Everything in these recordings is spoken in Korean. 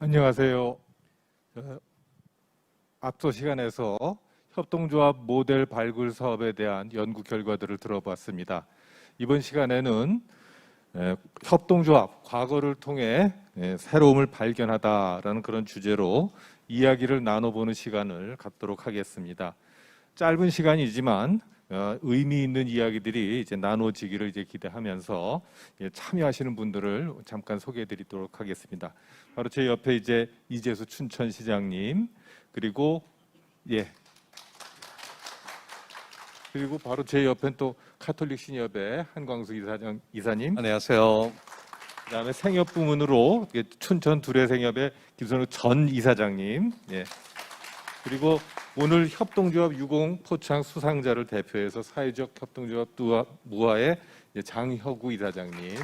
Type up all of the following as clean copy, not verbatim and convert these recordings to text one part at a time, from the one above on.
안녕하세요. 앞서 시간에서 협동조합 모델 발굴 사업에 대한 연구 결과들을 들어봤습니다. 이번 시간에는 협동조합 과거를 통해 새로움을 발견하다라는 그런 주제로 이야기를 나눠보는 시간을 갖도록 하겠습니다. 짧은 시간이지만 의미 있는 이야기들이 이제 나눠지기를 기대하면서 참여하시는 분들을 잠깐 소개해드리도록 하겠습니다. 바로 제 옆에 이제 이재수 춘천시장님, 그리고 바로 제 옆엔 또 카톨릭 신협의 한광수 이사님. 안녕하세요. 그다음에 생협 부문으로 춘천 두레생협의 김선우 전 이사장님. 그리고 오늘 협동조합 유공 포창 수상자를 대표해서 사회적 협동조합 무아의 장혁우 이사장님,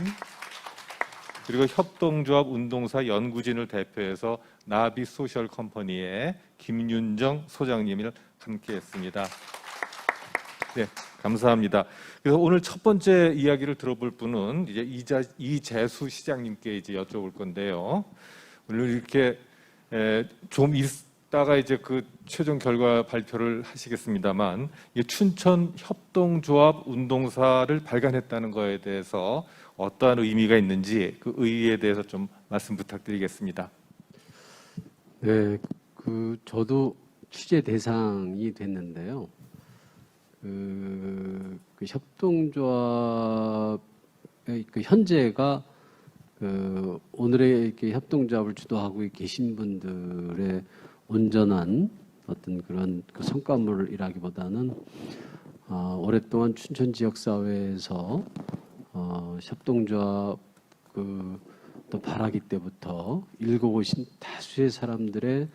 그리고 협동조합 운동사 연구진을 대표해서 나비 소셜 컴퍼니의 김윤정 소장님을 함께했습니다. 네, 감사합니다. 그래서 오늘 첫 번째 이야기를 들어볼 분은 이제 이재수 시장님께 이제 여쭤볼 건데요. 오늘 이렇게 좀 있다가 이제 그 최종 결과 발표를 하시겠습니다만, 춘천 협동조합 운동사를 발간했다는 거에 대해서 어떠한 의미가 있는지 그 의의에 대해서 좀 말씀 부탁드리겠습니다. 네, 저도 취재 대상이 됐는데요. 그 협동조합의 현재가 오늘의 이렇게 협동조합을 주도하고 계신 분들의 온전한 어떤 그런 성과물이라기보다는 오랫동안 춘천 지역 사회에서 협동조합 또 발하기 때부터 일궈오신 다수의 사람들의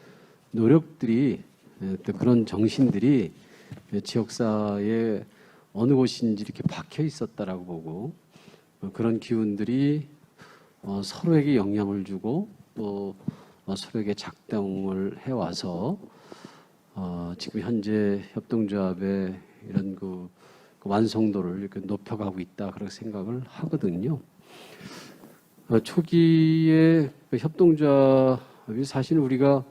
노력들이, 또 그런 정신들이 지역사회에 어느 곳인지 이렇게 박혀 있었다라고 보고, 그런 기운들이 서로에게 영향을 주고 또 서로에게 작동을 해와서 지금 현재 협동조합의 이런 그 완성도를 이렇게 높여가고 있다, 그렇게 생각을 하거든요. 초기에 협동조합이 사실 우리가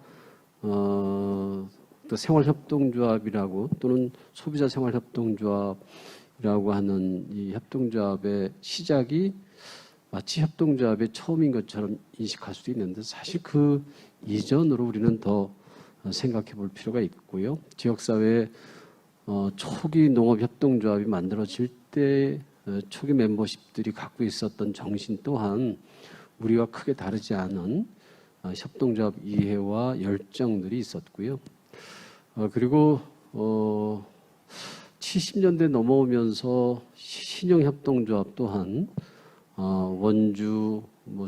또 생활협동조합이라고 또는 소비자생활협동조합이라고 하는 이 협동조합의 시작이 마치 협동조합의 처음인 것처럼 인식할 수도 있는데, 사실 그 이전으로 우리는 더 생각해 볼 필요가 있고요. 지역사회에 초기 농업협동조합이 만들어질 때 초기 멤버십들이 갖고 있었던 정신 또한 우리와 크게 다르지 않은 협동조합 이해와 열정들이 있었고요. 그리고 70년대 넘어오면서 신형협동조합 또한 원주,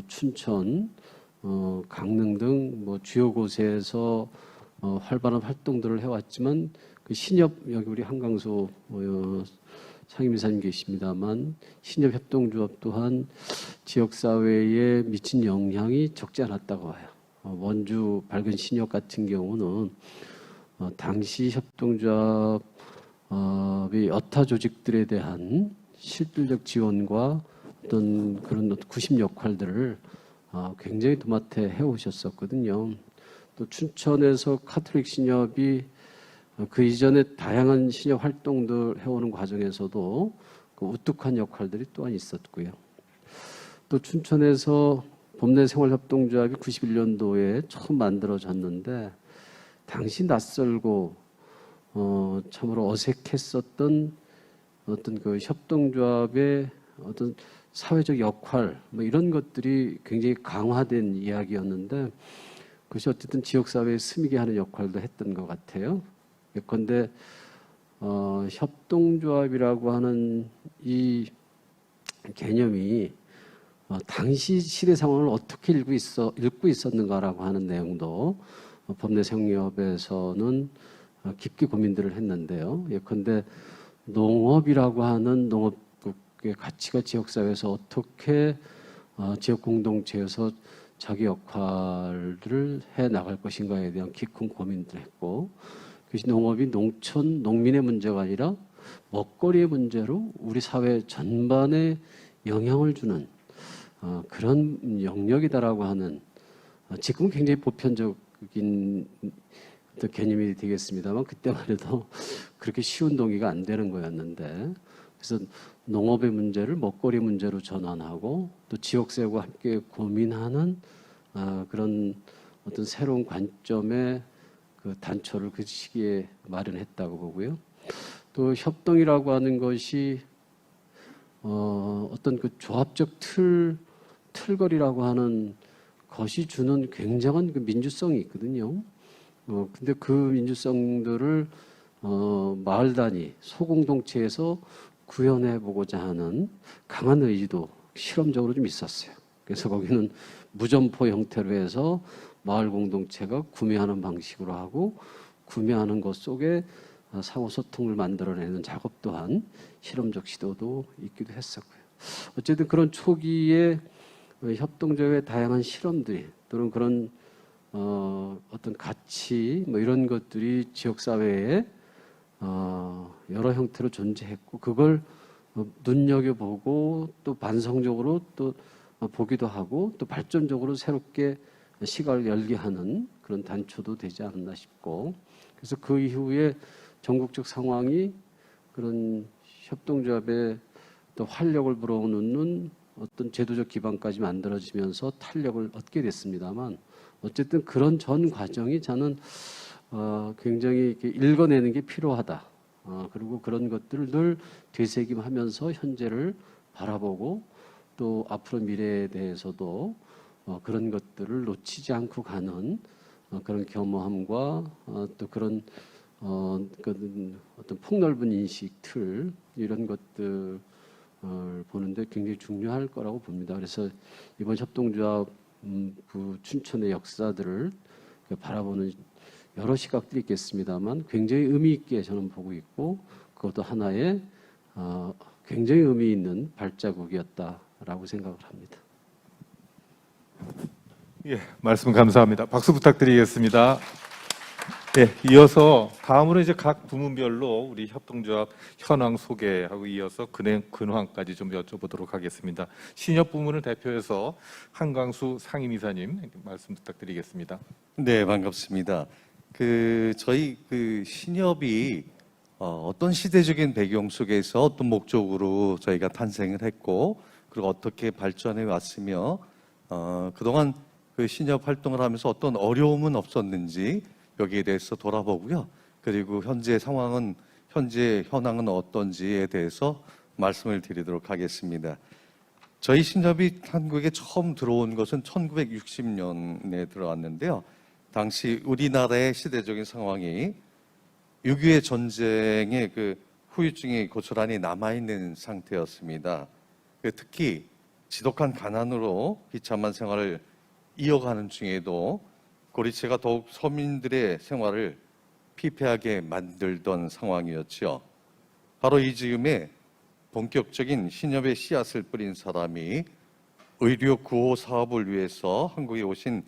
춘천, 강릉 등 주요 곳에서 활발한 활동들을 해왔지만, 그 신협, 여기 우리 한강수 상임이사님 계십니다만, 신협협동조합 또한 지역사회에 미친 영향이 적지 않았다고 봐요. 원주 밝은 신협 같은 경우는 당시 협동조합의 여타 조직들에 대한 실질적 지원과 어떤 그런 구심 역할들을 굉장히 도맡아 해오셨었거든요. 또 춘천에서 카톨릭 신협이 그 이전에 다양한 신협 활동들 해오는 과정에서도 그 우뚝한 역할들이 또한 있었고요. 또 춘천에서 봄내 생활협동조합이 91년도에 처음 만들어졌는데, 당시 낯설고 참으로 어색했었던 어떤 그 협동조합의 어떤 사회적 역할, 이런 것들이 굉장히 강화된 이야기였는데, 그것이 어쨌든 지역사회에 스미게 하는 역할도 했던 것 같아요. 예컨대 협동조합이라고 하는 이 개념이 당시 시대 상황을 어떻게 읽고 있었는가라고 하는 내용도 법내생협에서는 깊게 고민들을 했는데요. 예컨대 농업이라고 하는 농업의 가치가 지역사회에서 어떻게 지역 공동체에서 자기 역할을 해 나갈 것인가에 대한 깊은 고민들을 했고, 그것이 농업이 농촌, 농민의 문제가 아니라 먹거리의 문제로 우리 사회 전반에 영향을 주는 그런 영역이다라고 하는 지금은 굉장히 보편적인 어떤 개념이 되겠습니다만 그때만 해도 그렇게 쉬운 동의가 안 되는 거였는데 그래서 농업의 문제를 먹거리 문제로 전환하고 또 지역사회와 함께 고민하는 그런 어떤 새로운 관점의 그 단초를 그 시기에 마련했다고 보고요. 또 협동이라고 하는 것이 어떤 그 조합적 틀거리라고 하는 것이 주는 굉장한 그 민주성이 있거든요. 근데 그 민주성들을 마을 단위, 소공동체에서 구현해 보고자 하는 강한 의지도 실험적으로 좀 있었어요. 그래서 거기는 무점포 형태로 해서 마을 공동체가 구매하는 방식으로 하고 구매하는 것 속에 상호 소통을 만들어내는 작업 또한 실험적 시도도 있기도 했었고요. 어쨌든 그런 초기에 협동조합의 다양한 실험들이 또는 그런 어떤 가치 뭐 이런 것들이 지역 사회에 여러 형태로 존재했고 그걸 눈여겨보고 또 반성적으로 또 보기도 하고 또 발전적으로 새롭게 시각을 열게 하는 그런 단초도 되지 않았나 싶고 그래서 그 이후에 전국적 상황이 그런 협동조합의 또 활력을 불어넣는 어떤 제도적 기반까지 만들어지면서 탄력을 얻게 됐습니다만 어쨌든 그런 전 과정이 저는 굉장히 이렇게 읽어내는 게 필요하다. 그리고 그런 것들을 늘 되새김하면서 현재를 바라보고 또 앞으로 미래에 대해서도 그런 것들을 놓치지 않고 가는 그런 겸허함과 또 그런 어떤 폭넓은 인식 틀 이런 것들 보는데 굉장히 중요할 거라고 봅니다. 그래서 이번 협동조합 그 춘천의 역사들을 바라보는 여러 시각들이 있겠습니다만 굉장히 의미 있게 저는 보고 있고 그것도 하나의 굉장히 의미 있는 발자국이었다라고 생각을 합니다. 예, 말씀 감사합니다. 박수 부탁드리겠습니다. 네, 이어서 다음으로 이제 각 부문별로 우리 협동조합 현황 소개하고 이어서 근황까지 좀 여쭤보도록 하겠습니다. 신협 부문을 대표해서 한광수 상임이사님 말씀 부탁드리겠습니다. 네, 반갑습니다. 저희 신협이 어떤 시대적인 배경 속에서 어떤 목적으로 저희가 탄생을 했고 그리고 어떻게 발전해 왔으며 그동안 그 신협 활동을 하면서 어떤 어려움은 없었는지 여기에 대해서 돌아보고요. 그리고 현재 현황은 어떤지에 대해서 말씀을 드리도록 하겠습니다. 저희 신협이 한국에 처음 들어온 것은 1960년에 들어왔는데요. 당시 우리나라의 시대적인 상황이 6.25 전쟁의 그 후유증이 고스란히 남아있는 상태였습니다. 특히 지독한 가난으로 비참한 생활을 이어가는 중에도 고리체가 더욱 서민들의 생활을 피폐하게 만들던 상황이었죠. 바로 이 즈음에 본격적인 신협의 씨앗을 뿌린 사람이 의료 구호 사업을 위해서 한국에 오신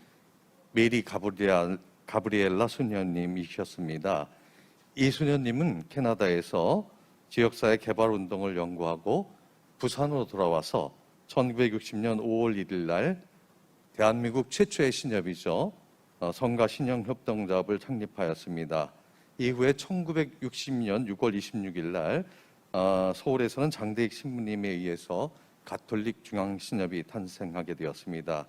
메리 가브리엘라 수녀님이셨습니다. 이 수녀님은 캐나다에서 지역사회 개발 운동을 연구하고 부산으로 돌아와서 1960년 5월 1일 날 대한민국 최초의 신협이죠. 성가 신형협동조합을 창립하였습니다. 이후에 1960년 6월 26일 날 서울에서는 장대익 신부님에 의해서 가톨릭 중앙신협이 탄생하게 되었습니다.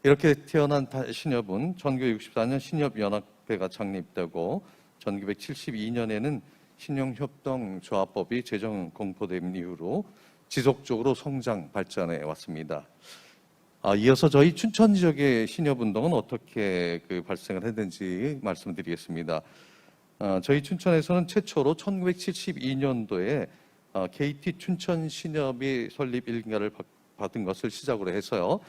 이렇게 태어난 신협은 1964년 신협연합회가 창립되고 1972년에는 신형협동조합법이 제정 공포된 이후로 지속적으로 성장 발전해 왔습니다. 이어서 저희 춘천 지역의 신협운동은 어떻게 발생을 했는지 말씀드리겠습니다. 저희 춘천에서는 최초로 1972년도에 KT 춘천 신협이 설립 일가를 받은 것을 시작으로 해서요.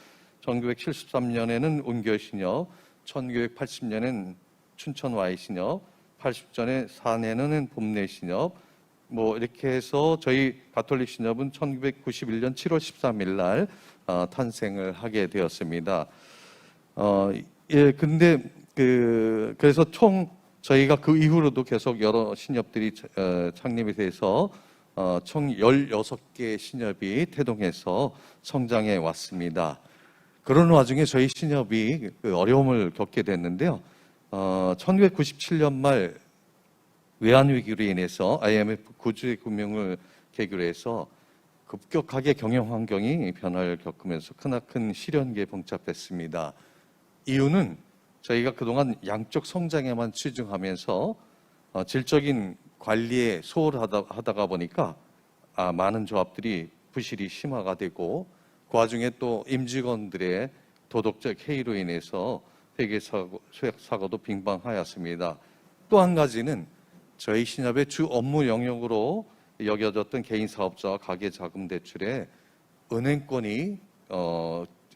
1973년에는 운교 신협, 1980년에는 춘천 Y 신협, 80년에 사내는 봄내 신협, 이렇게 해서 저희 가톨릭 신협은 1991년 7월 13일 날 탄생을 하게 되었습니다. 근데 그래서 총 저희가 그 이후로도 계속 여러 신협들이 창립이 돼서 총 16개 신협이 태동해서 성장해 왔습니다. 그런 와중에 저희 신협이 그 어려움을 겪게 됐는데요. 1997년 말 외환위기로 인해서 IMF 구조의 금융을 계기로 해서 급격하게 경영 환경이 변화를 겪으면서 크나큰 시련기에 봉착했습니다. 이유는 저희가 그동안 양적 성장에만 치중하면서 질적인 관리에 소홀하다가 보니까 많은 조합들이 부실이 심화가 되고 그 와중에 또 임직원들의 도덕적 해이로 인해서 회계 사고도 빈방하였습니다. 또 한 가지는 저희 신협의 주 업무 영역으로 여겨졌던 개인 사업자와 가계 자금 대출에 은행권이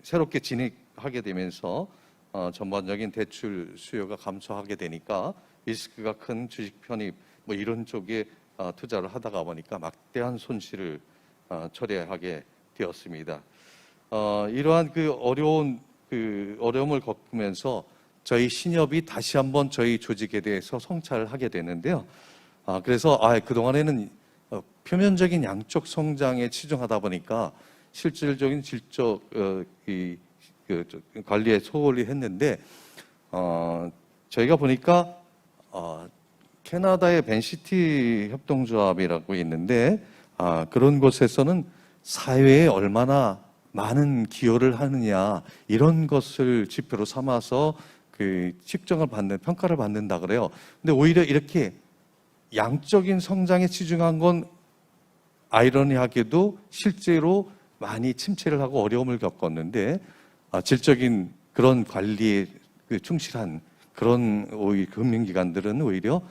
새롭게 진입하게 되면서 전반적인 대출 수요가 감소하게 되니까 리스크가 큰 주식 편입 뭐 이런 쪽에 투자를 하다가 보니까 막대한 손실을 초래하게 되었습니다. 이러한 그 어려움을 겪으면서 저희 신협이 다시 한번 저희 조직에 대해서 성찰을 하게 되는데요. 그래서 그동안에는 표면적인 양적 성장에 치중하다 보니까 실질적인 질적 관리에 소홀히 했는데 저희가 보니까 캐나다의 벤시티 협동조합이라고 있는데 그런 곳에서는 사회에 얼마나 많은 기여를 하느냐 이런 것을 지표로 삼아서 그 평가를 받는다 그래요. 근데 오히려 이렇게 양적인 성장에 치중한 건 아이러니하게도 실제로 많이 침체를 하고 어려움을 겪었는데 질적인 그런 관리에 충실한 그런 금융기관들은 오히려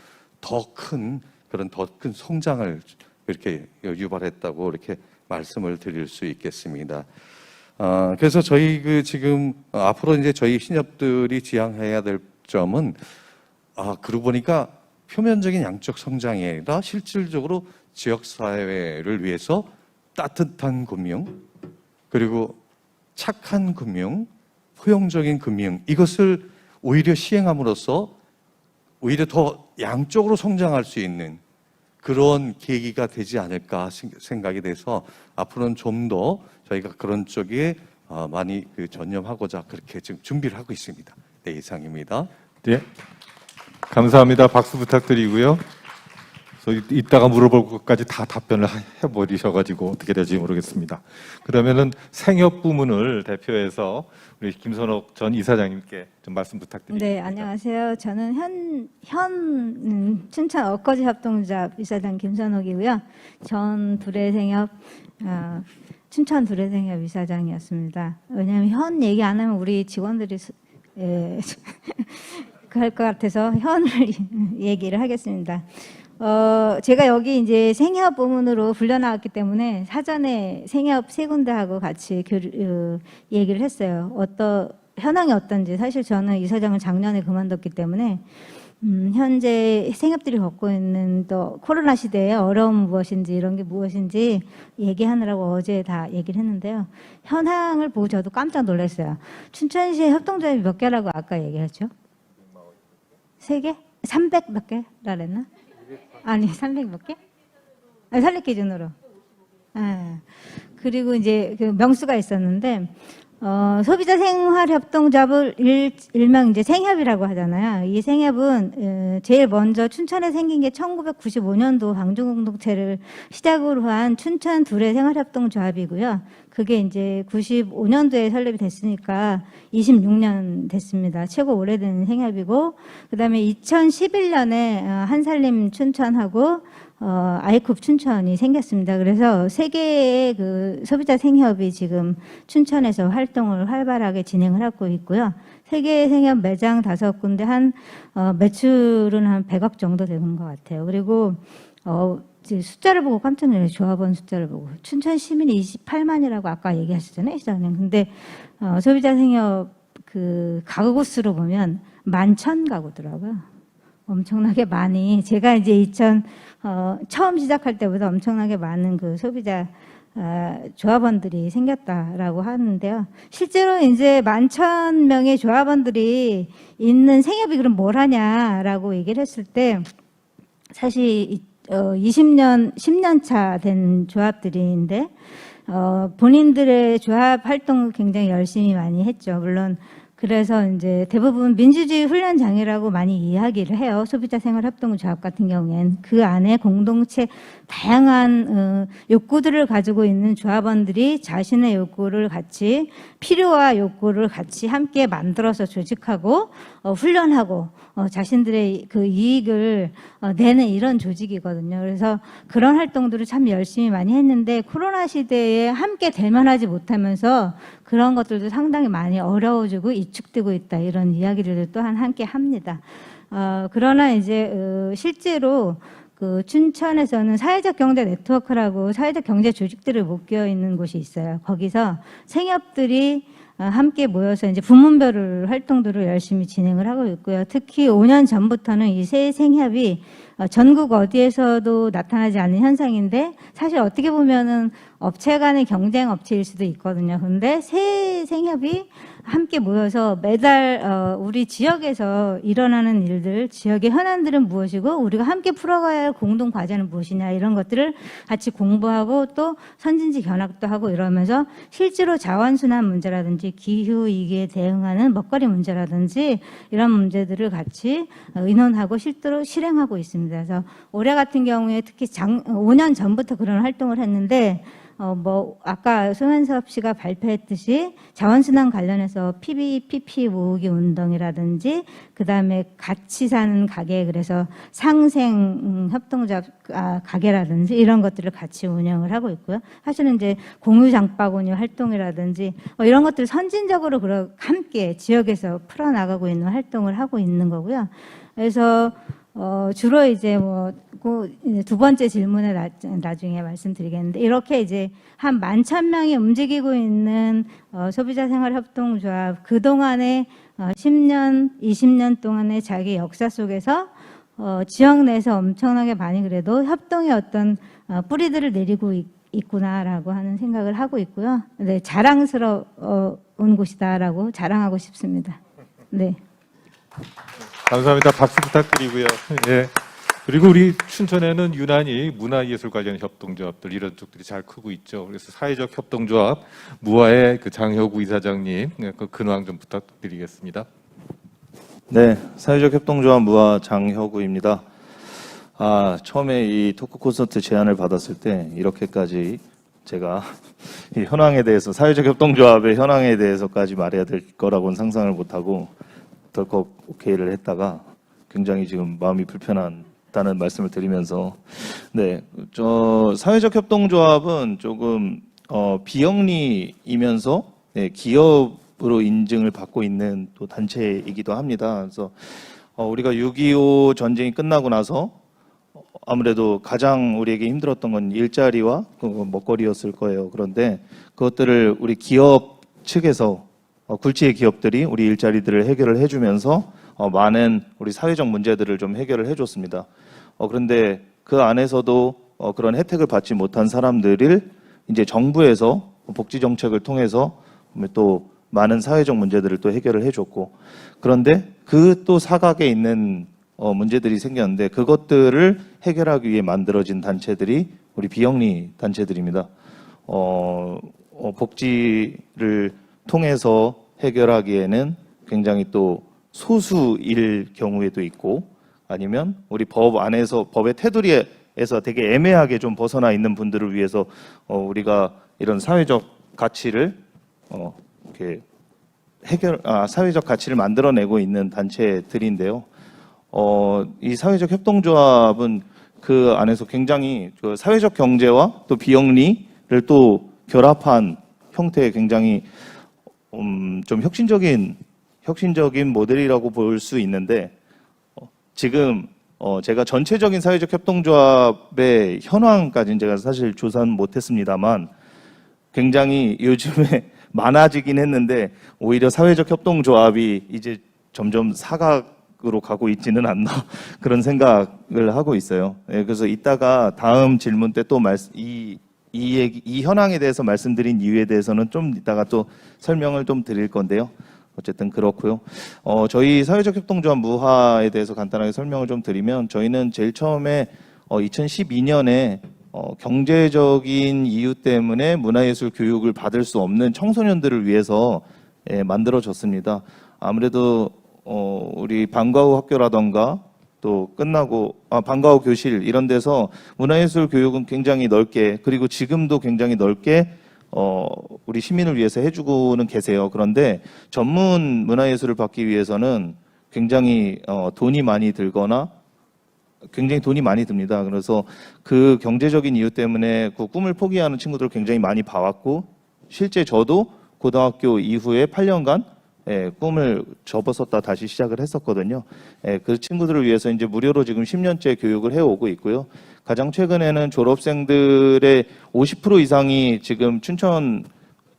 더 큰 성장을 이렇게 유발했다고 이렇게 말씀을 드릴 수 있겠습니다. 그래서 저희 지금 앞으로 이제 저희 신협들이 지향해야 될 점은 그러고 보니까 표면적인 양적 성장이 아니라 실질적으로 지역 사회를 위해서 따뜻한 금융 그리고 착한 금융, 포용적인 금융 이것을 오히려 시행함으로써 오히려 더 양적으로 성장할 수 있는 그런 계기가 되지 않을까 생각이 돼서 앞으로는 좀 더 저희가 그런 쪽에 많이 전념하고자 그렇게 지금 준비를 하고 있습니다. 네, 이상입니다. 네, 감사합니다. 박수 부탁드리고요. 이따가 물어볼 것까지 다 답변을 해버리셔가지고 어떻게 될지 모르겠습니다. 그러면은 생협 부문을 대표해서 우리 김선옥 전 이사장님께 좀 말씀 부탁드립니다. 네, 안녕하세요. 저는 현 춘천 엊거지 협동조합 이사장 김선옥이고요. 전 두레생협 춘천 두레생협 이사장이었습니다. 왜냐하면 현 얘기 안 하면 우리 직원들이 그럴 것 같아서 현을 얘기를 하겠습니다. 제가 여기 이제 생협 부문으로 불려나왔기 때문에 사전에 생협 세 군데하고 같이 얘기를 했어요. 현황이 어떤지. 사실 저는 이사장을 작년에 그만뒀기 때문에 현재 생협들이 겪고 있는 또 코로나 시대의 어려움은 무엇인지 이런 게 무엇인지 얘기하느라고 어제 다 얘기를 했는데요. 현황을 보고 저도 깜짝 놀랐어요. 춘천시에 협동조합이 몇 개라고 아까 얘기했죠? 3개? 300 몇 개라 그랬나? 아니 300 몇 개? 설립 기준으로. 그리고 이제 그 명수가 있었는데 소비자 생활 협동조합을 일명 이제 생협이라고 하잖아요. 이 생협은 제일 먼저 춘천에 생긴 게 1995년도 방주공동체를 시작으로 한 춘천 두레 생활협동조합이고요. 그게 이제 95년도에 설립이 됐으니까 26년 됐습니다. 최고 오래된 생협이고, 그다음에 2011년에 한살림 춘천하고 아이쿱 춘천이 생겼습니다. 그래서 세 개의 그 소비자 생협이 지금 춘천에서 활동을 활발하게 진행을 하고 있고요. 세 개의 생협 매장 5군데 한 매출은 한 100억 정도 되는 것 같아요. 그리고 숫자를 보고 깜짝 놀라요. 조합원 숫자를 보고. 춘천 시민이 28만이라고 아까 얘기하셨잖아요, 시장님. 근데 소비자 생협 그 가구 수로 보면 11,000가구더라고요. 엄청나게 많이. 제가 이제 처음 시작할 때보다 엄청나게 많은 그 소비자 조합원들이 생겼다라고 하는데요. 실제로 이제 11,000명의 조합원들이 있는 생협이 그럼 뭘 하냐라고 얘기를 했을 때 사실 10년 차 된 조합들인데 본인들의 조합 활동을 굉장히 열심히 많이 했죠. 물론 그래서 이제 대부분 민주주의 훈련장이라고 많이 이야기를 해요. 소비자 생활 협동 조합 같은 경우에는 그 안에 공동체 다양한 욕구들을 가지고 있는 조합원들이 자신의 욕구를 같이 필요와 욕구를 같이 함께 만들어서 조직하고 훈련하고 자신들의 그 이익을 내는 이런 조직이거든요. 그래서 그런 활동들을 참 열심히 많이 했는데 코로나 시대에 함께 대면하지 못하면서 그런 것들도 상당히 많이 어려워지고 위축되고 있다 이런 이야기를 또한 함께 합니다. 그러나 이제 실제로 그 춘천에서는 사회적 경제 네트워크라고 사회적 경제 조직들을 묶여 있는 곳이 있어요. 거기서 생협들이 함께 모여서 이제 부문별 활동들을 열심히 진행을 하고 있고요. 특히 5년 전부터는 이 새 생협이 전국 어디에서도 나타나지 않는 현상인데 사실 어떻게 보면은 업체 간의 경쟁 업체일 수도 있거든요. 그런데 새 생협이 함께 모여서 매달 우리 지역에서 일어나는 일들, 지역의 현안들은 무엇이고 우리가 함께 풀어가야 할 공동 과제는 무엇이냐 이런 것들을 같이 공부하고 또 선진지 견학도 하고 이러면서 실제로 자원순환 문제라든지 기후 위기에 대응하는 먹거리 문제라든지 이런 문제들을 같이 의논하고 실제로 실행하고 있습니다. 그래서 올해 같은 경우에 특히 5년 전부터 그런 활동을 했는데 아까 송현섭 씨가 발표했듯이 자원순환 관련해서 PPP 모으기 운동이라든지 그다음에 같이 사는 가게 그래서 상생 협동조합 가게라든지 이런 것들을 같이 운영을 하고 있고요. 사실은 이제 공유 장바구니 활동이라든지 이런 것들을 선진적으로 함께 지역에서 풀어나가고 있는 활동을 하고 있는 거고요. 그래서 주로 이제 두 번째 질문에 나중에 말씀드리겠는데 이렇게 이제 한 11,000명이 움직이고 있는 소비자 생활 협동조합 그동안에 10년, 20년 동안의 자기 역사 속에서 지역 내에서 엄청나게 많이 그래도 협동의 어떤 뿌리들을 내리고 있구나라고 하는 생각을 하고 있고요. 네, 자랑스러운 곳이다라고 자랑하고 싶습니다. 네. 감사합니다. 박수 부탁드리고요. 예. 그리고 우리 춘천에는 유난히 문화예술 관련 협동조합들 이런 쪽들이 잘 크고 있죠. 그래서 사회적 협동조합 무화의 그 장효구 이사장님 그 근황 좀 부탁드리겠습니다. 네, 사회적 협동조합 무화 장효구입니다. 처음에 이 토크 콘서트 제안을 받았을 때 이렇게까지 제가 이 현황에 대해서 사회적 협동조합의 현황에 대해서까지 말해야 될 거라고는 상상을 못하고 덜컥 오케이를 했다가 굉장히 지금 마음이 불편하다는 말씀을 드리면서 네, 사회적 협동조합은 조금 비영리이면서 네, 기업으로 인증을 받고 있는 또 단체이기도 합니다. 그래서 우리가 6.25 전쟁이 끝나고 나서 아무래도 가장 우리에게 힘들었던 건 일자리와 먹거리였을 거예요. 그런데 그것들을 우리 기업 측에서 굴지의 기업들이 우리 일자리들을 해결을 해주면서 많은 우리 사회적 문제들을 좀 해결을 해줬습니다. 그런데 그 안에서도 그런 혜택을 받지 못한 사람들을 이제 정부에서 복지 정책을 통해서 또 많은 사회적 문제들을 또 해결을 해줬고 그런데 그 또 사각에 있는 문제들이 생겼는데 그것들을 해결하기 위해 만들어진 단체들이 우리 비영리 단체들입니다. 복지를 통해서 해결하기에는 굉장히 또 소수일 경우에도 있고 아니면 우리 법 안에서 법의 테두리에서 되게 애매하게 좀 벗어나 있는 분들을 위해서 우리가 이런 사회적 가치를 이렇게 사회적 가치를 만들어내고 있는 단체들인데요. 이 사회적 협동조합은 그 안에서 굉장히 그 사회적 경제와 또 비영리를 또 결합한 형태의 굉장히 좀 혁신적인 모델이라고 볼 수 있는데 지금 제가 전체적인 사회적 협동조합의 현황까지는 제가 사실 조사는 못했습니다만 굉장히 요즘에 많아지긴 했는데 오히려 사회적 협동조합이 이제 점점 사각으로 가고 있지는 않나 그런 생각을 하고 있어요. 예, 그래서 이따가 다음 질문 때 또 이 현황에 대해서 말씀드린 이유에 대해서는 좀 이따가 또 설명을 좀 드릴 건데요. 어쨌든 그렇고요. 저희 사회적 협동조합 무화에 대해서 간단하게 설명을 좀 드리면 저희는 제일 처음에 2012년에 경제적인 이유 때문에 문화예술 교육을 받을 수 없는 청소년들을 위해서 만들어졌습니다. 아무래도 우리 방과 후 학교라던가 또 끝나고 방과 후 교실 이런 데서 문화예술 교육은 굉장히 넓게, 그리고 지금도 굉장히 넓게 우리 시민을 위해서 해주고는 계세요. 그런데 전문 문화예술을 받기 위해서는 굉장히 돈이 많이 들거나 굉장히 돈이 많이 듭니다. 그래서 그 경제적인 이유 때문에 그 꿈을 포기하는 친구들을 굉장히 많이 봐왔고, 실제 저도 고등학교 이후에 8년간 꿈을 접었었다 다시 시작을 했었거든요. 그 친구들을 위해서 이제 무료로 지금 10년째 교육을 해오고 있고요. 가장 최근에는 졸업생들의 50% 이상이 지금 춘천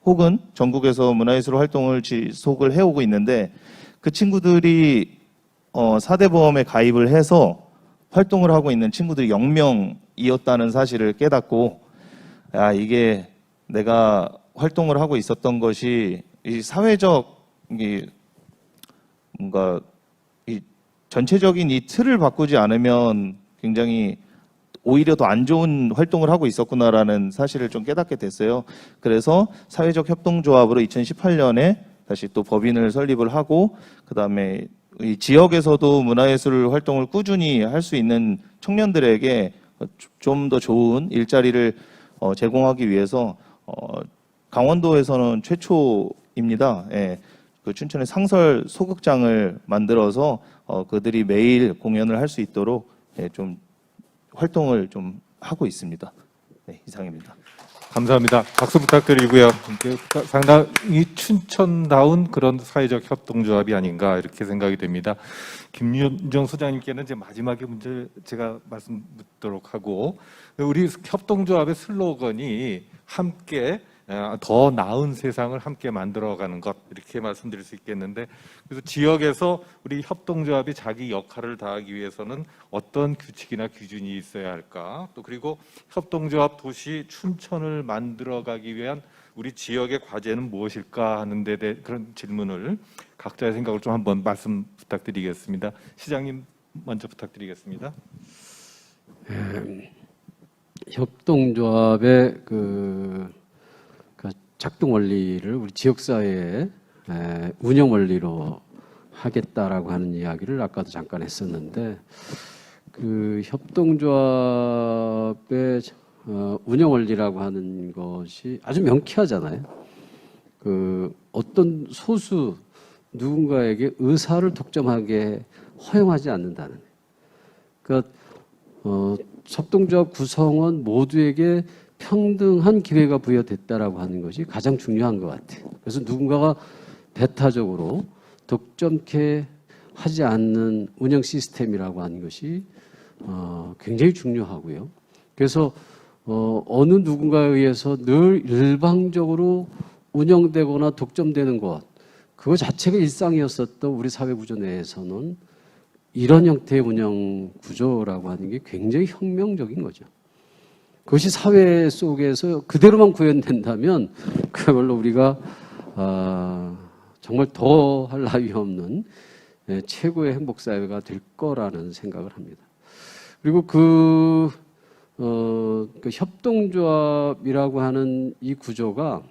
혹은 전국에서 문화예술 활동을 지속을 해오고 있는데, 그 친구들이 4대 보험에 가입을 해서 활동을 하고 있는 친구들이 0명이었다는 사실을 깨닫고, 이게 내가 활동을 하고 있었던 것이 이 사회적 뭔가 이 전체적인 이 틀을 바꾸지 않으면 굉장히 오히려 더 안 좋은 활동을 하고 있었구나라는 사실을 좀 깨닫게 됐어요. 그래서 사회적 협동조합으로 2018년에 다시 또 법인을 설립을 하고, 그다음에 이 지역에서도 문화예술 활동을 꾸준히 할 수 있는 청년들에게 좀 더 좋은 일자리를 제공하기 위해서 강원도에서는 최초입니다. 그 춘천에 상설 소극장을 만들어서 그들이 매일 공연을 할 수 있도록 좀 활동을 좀 하고 있습니다. 네, 이상입니다. 감사합니다. 박수 부탁드리고요. 상당히 춘천다운 그런 사회적 협동조합이 아닌가 이렇게 생각이 됩니다. 김윤정 소장님께는 이제 마지막에 문제 제가 말씀 묻도록 하고, 우리 협동조합의 슬로건이 함께 더 나은 세상을 함께 만들어가는 것, 이렇게 말씀드릴 수 있겠는데, 그래서 지역에서 우리 협동조합이 자기 역할을 다하기 위해서는 어떤 규칙이나 기준이 있어야 할까, 또 그리고 협동조합 도시 춘천을 만들어가기 위한 우리 지역의 과제는 무엇일까 하는 데 대해 그런 질문을 각자의 생각을 좀 한번 말씀 부탁드리겠습니다. 시장님 먼저 부탁드리겠습니다. 협동조합의 그 작동 원리를 우리 지역사회의 운영 원리로 하겠다라고 하는 이야기를 아까도 잠깐 했었는데, 그 협동조합의 운영 원리라고 하는 것이 아주 명쾌하잖아요. 그 어떤 소수 누군가에게 의사를 독점하게 허용하지 않는다는 거예요. 그러니까 협동조합 구성원 모두에게 평등한 기회가 부여됐다라고 하는 것이 가장 중요한 것 같아요. 그래서 누군가가 배타적으로 독점케 하지 않는 운영 시스템이라고 하는 것이 굉장히 중요하고요. 그래서 어느 누군가에 의해서 늘 일방적으로 운영되거나 독점되는 것, 그거 자체가 일상이었었던 우리 사회 구조 내에서는 이런 형태의 운영 구조라고 하는 게 굉장히 혁명적인 거죠. 그것이 사회 속에서 그대로만 구현된다면 그야말로 우리가 정말 더 할 나위 없는 최고의 행복 사회가 될 거라는 생각을 합니다. 그리고 그 협동조합이라고 하는 이 구조가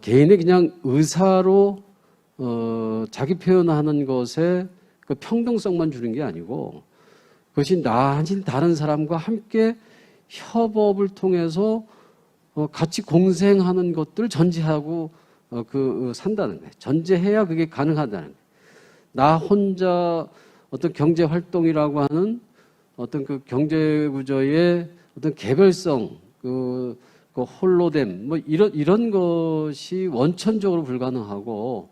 개인의 그냥 의사로 자기 표현하는 것에 그 평등성만 주는 게 아니고, 그것이 나 아닌 다른 사람과 함께 협업을 통해서 같이 공생하는 것들을 전제하고 산다는 거예요. 전제해야 그게 가능하다는 거예요. 나 혼자 어떤 경제 활동이라고 하는 어떤 그 경제 구조의 어떤 개별성, 그 홀로됨, 뭐 이런 것이 원천적으로 불가능하고,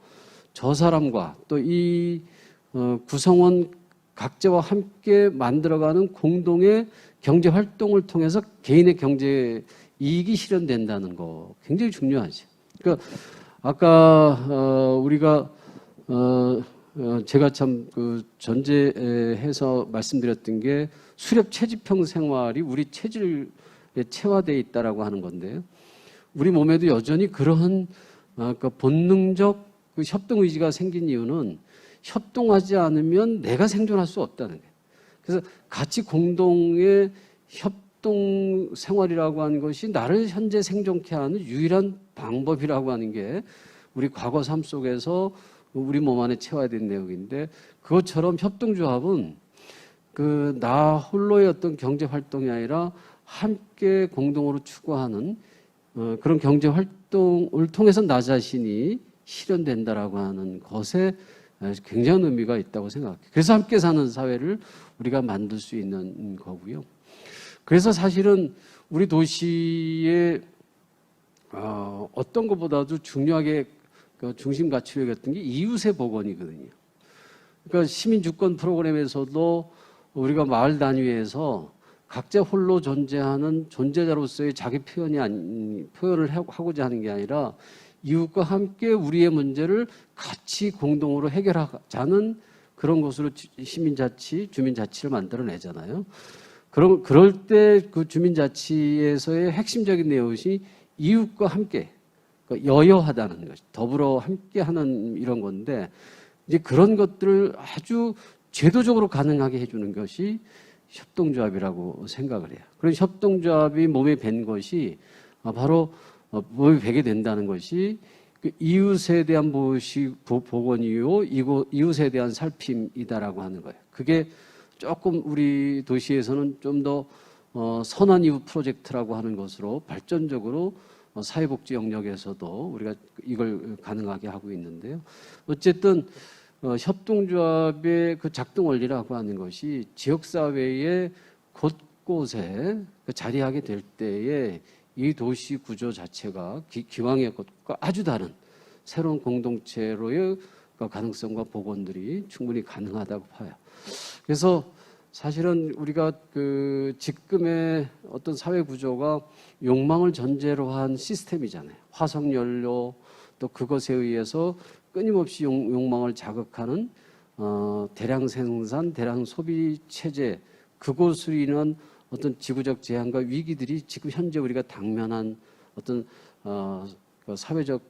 저 사람과 또 이 구성원 각자와 함께 만들어가는 공동의 경제 활동을 통해서 개인의 경제 이익이 실현된다는 거 굉장히 중요하죠. 그러니까 아까 우리가 제가 참 그 전제해서 말씀드렸던 게 수렵 채집형 생활이 우리 체질에 체화되어 있다라고 하는 건데요. 우리 몸에도 여전히 그러한 그 본능적 그 협동 의지가 생긴 이유는 협동하지 않으면 내가 생존할 수 없다는 거예요. 그래서 같이 공동의 협동 생활이라고 하는 것이 나를 현재 생존케 하는 유일한 방법이라고 하는 게 우리 과거 삶 속에서 우리 몸 안에 채워야 되는 내용인데, 그것처럼 협동조합은 그 나 홀로의 어떤 경제 활동이 아니라 함께 공동으로 추구하는 그런 경제 활동을 통해서 나 자신이 실현된다라고 하는 것에 굉장한 의미가 있다고 생각해요. 그래서 함께 사는 사회를 우리가 만들 수 있는 거고요. 그래서 사실은 우리 도시의 어떤 것보다도 중요하게 그 중심 가치로 여겼던 게 이웃의 복원이거든요. 그러니까 시민주권 프로그램에서도 우리가 마을 단위에서 각자 홀로 존재하는 존재자로서의 자기 표현을 하고자 하는 게 아니라 이웃과 함께 우리의 문제를 같이 공동으로 해결하자는 그런 것으로 시민자치, 주민자치를 만들어내잖아요. 그럴 때 그 주민자치에서의 핵심적인 내용이 이웃과 함께 여여하다는 것, 더불어 함께하는 이런 건데, 이제 그런 것들을 아주 제도적으로 가능하게 해주는 것이 협동조합이라고 생각을 해요. 그런 협동조합이 몸에 밴 것이 바로 몸에 배게 된다는 것이 그 이웃에 대한 복원이요, 이웃에 대한 살핌이다라고 하는 거예요. 그게 조금 우리 도시에서는 좀 더 선한 이웃 프로젝트라고 하는 것으로 발전적으로 사회복지 영역에서도 우리가 이걸 가능하게 하고 있는데요. 어쨌든 협동조합의 그 작동 원리라고 하는 것이 지역사회의 곳곳에 자리하게 될 때에 이 도시 구조 자체가 기왕의 것과 아주 다른 새로운 공동체로의 가능성과 복원들이 충분히 가능하다고 봐요. 그래서 사실은 우리가 그 지금의 어떤 사회 구조가 욕망을 전제로 한 시스템이잖아요. 화석연료 또 그것에 의해서 끊임없이 욕망을 자극하는 대량 생산, 대량 소비 체제, 그것으로 인한 어떤 지구적 재앙과 위기들이 지금 현재 우리가 당면한 어떤 사회적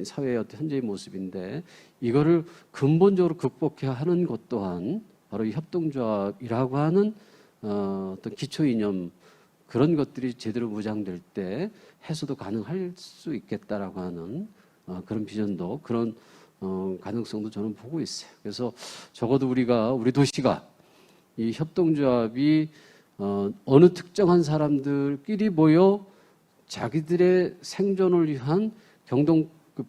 사회의 어떤 현재의 모습인데, 이거를 근본적으로 극복해야 하는 것 또한 바로 이 협동조합이라고 하는 어떤 기초 이념, 그런 것들이 제대로 무장될 때 해소도 가능할 수 있겠다라고 하는 그런 비전도, 그런 가능성도 저는 보고 있어요. 그래서 적어도 우리 도시가 이 협동조합이 어느 특정한 사람들끼리 모여 자기들의 생존을 위한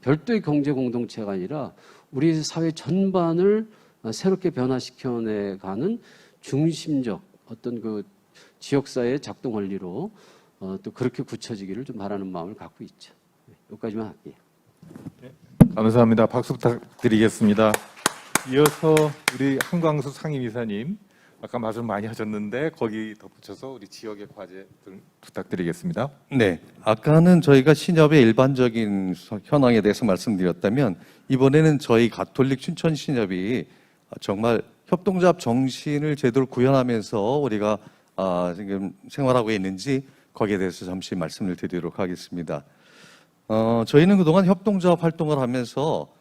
별도의 경제 공동체가 아니라 우리 사회 전반을 새롭게 변화시켜내가는 중심적 어떤 그 지역사회의 작동 원리로 또 그렇게 굳혀지기를 좀 바라는 마음을 갖고 있죠. 여기까지만 할게요. 감사합니다. 박수 부탁드리겠습니다. 이어서 우리 한광수 상임이사님, 아까 말씀 많이 하셨는데 거기 덧붙여서 우리 지역의 과제 부탁드리겠습니다. 네, 아까는 저희가 신협의 일반적인 현황에 대해서 말씀드렸다면, 이번에는 저희 가톨릭 춘천 신협이 정말 협동조합 정신을 제대로 구현하면서 우리가 지금 생활하고 있는지 거기에 대해서 잠시 말씀을 드리도록 하겠습니다. 저희는 그동안 협동조합 활동을 하면서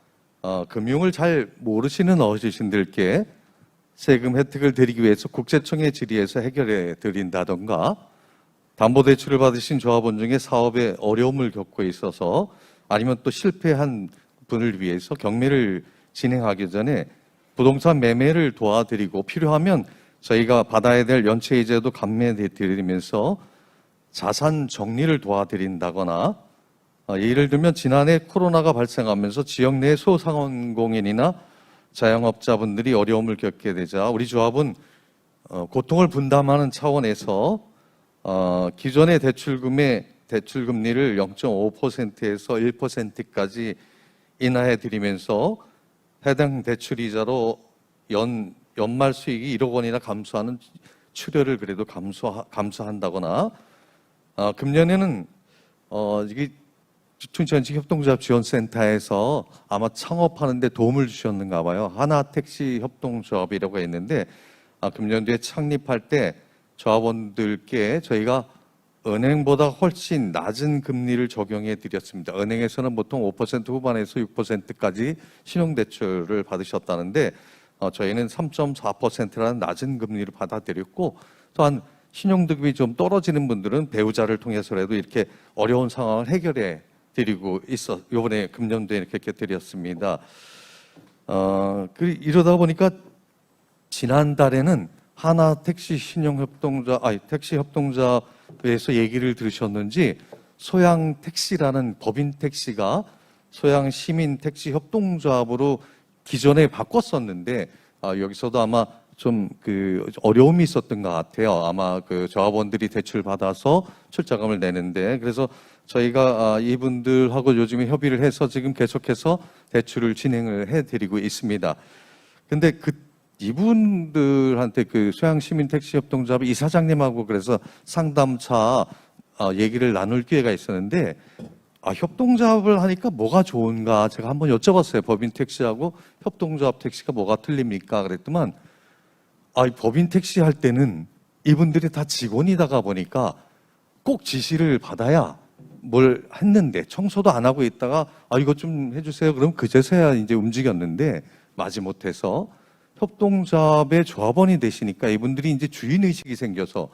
금융을 잘 모르시는 어르신들께 세금 혜택을 드리기 위해서 국세청의 질의에서 해결해 드린다던가, 담보대출을 받으신 조합원 중에 사업에 어려움을 겪고 있어서 아니면 또 실패한 분을 위해서 경매를 진행하기 전에 부동산 매매를 도와드리고, 필요하면 저희가 받아야 될 연체이자도 감면해 드리면서 자산 정리를 도와드린다거나, 예를 들면 지난해 코로나가 발생하면서 지역 내 소상공인이나 자영업자분들이 어려움을 겪게 되자 우리 조합은 고통을 분담하는 차원에서 기존의 대출금리를 0.5%에서 1%까지 인하해 드리면서 해당 대출이자로 연말 수익이 1억 원이나 감소하는 출혈을 그래도 감소한다거나, 금년에는 이게 춘천시 협동조합 지원센터에서 아마 창업하는데 도움을 주셨는가 봐요. 하나택시 협동조합이라고 했는데, 금년도에 창립할 때 조합원들께 저희가 은행보다 훨씬 낮은 금리를 적용해 드렸습니다. 은행에서는 보통 5% 후반에서 6%까지 신용대출을 받으셨다는데, 저희는 3.4%라는 낮은 금리를 받아들였고, 또한 신용등급이 좀 떨어지는 분들은 배우자를 통해서라도 이렇게 어려운 상황을 해결해 드리고 요번에 금년도에 이렇게 드렸습니다. 이러다 보니까 지난달에는 하나 택시 택시 협동조합에서 얘기를 들으셨는지 소양 택시라는 법인 택시가 소양 시민 택시 협동조합으로 기존에 바꿨었는데 여기서도 아마 좀 어려움이 있었던 것 같아요. 아마 조합원들이 대출 받아서 출자금을 내는데 그래서 저희가 이분들하고 요즘에 협의를 해서 지금 계속해서 대출을 진행을 해드리고 있습니다. 근데 이분들한테 소양시민택시협동조합 이사장님하고 그래서 상담차 얘기를 나눌 기회가 있었는데 협동조합을 하니까 뭐가 좋은가 제가 한번 여쭤봤어요. 법인 택시하고 협동조합 택시가 뭐가 틀립니까? 그랬더만 법인 택시 할 때는 이분들이 다 직원이다가 보니까 꼭 지시를 받아야 뭘 했는데 청소도 안 하고 있다가 이거 좀 해주세요. 그럼 그제서야 이제 움직였는데 마지못해서 협동조합의 조합원이 되시니까 이분들이 이제 주인의식이 생겨서